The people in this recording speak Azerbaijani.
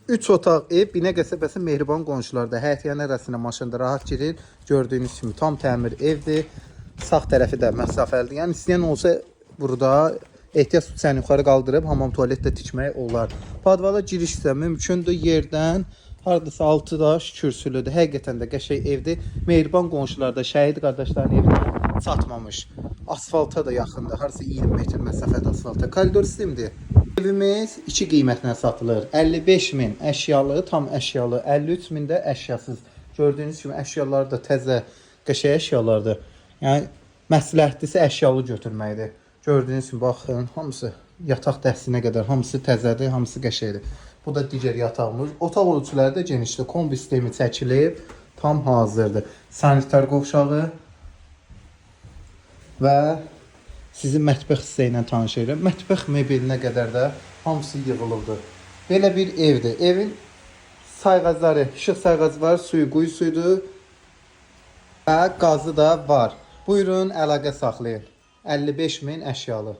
3 otaq ev Binə qəsəbəsi Mehriban qonşularda. Həyətyanın arasına maşında rahat girir. Gördüyünüz kimi tam təmir evdir. Sağ tərəfi də məsafəlidir. Yəni istəyən olsa burada ehtiyac tutsan yuxarı qaldırıb hamam tualet də tikmək olar. Padvala giriş isə mümkündür yerdən. Hardasa 6 daş kürsülüdür. Həqiqətən də qəşəng evdir. Mehriban qonşularda şəhid qardaşların evinə çatmamış. Asfalta da yaxındır. Harasa 20 metr məsafədə asfalta. Koridor sistemidir. Evimiz 2 qiymətlə satılır. 55.000 əşyalı, tam əşyalı, 53.000 də əşyasız. Gördüyünüz kimi əşyalar da təzə, qəşəng əşyalardır. Yəni məsləhətlisə əşyalı götürməkdir. Gördüyünüz kimi baxın, hamısı yataq dəstinə qədər hamısı təzədir, hamısı qəşəngdir. Bu da digər yatağımız. Otaq ölçüləri də genişdir. Kombi sistemi çəkilib, tam hazırdır. Sanitar qovşağı və sizi mətbəx hissə ilə tanış edirəm. Mətbəx mebelinə qədər də hamısı yığılıbdır. Belə bir evdir. Evin sayğacları, işıq sayğacı var, suyu quyu suyudur və qazı da var. Buyurun, əlaqə saxlayın. 55.000 əşyalı.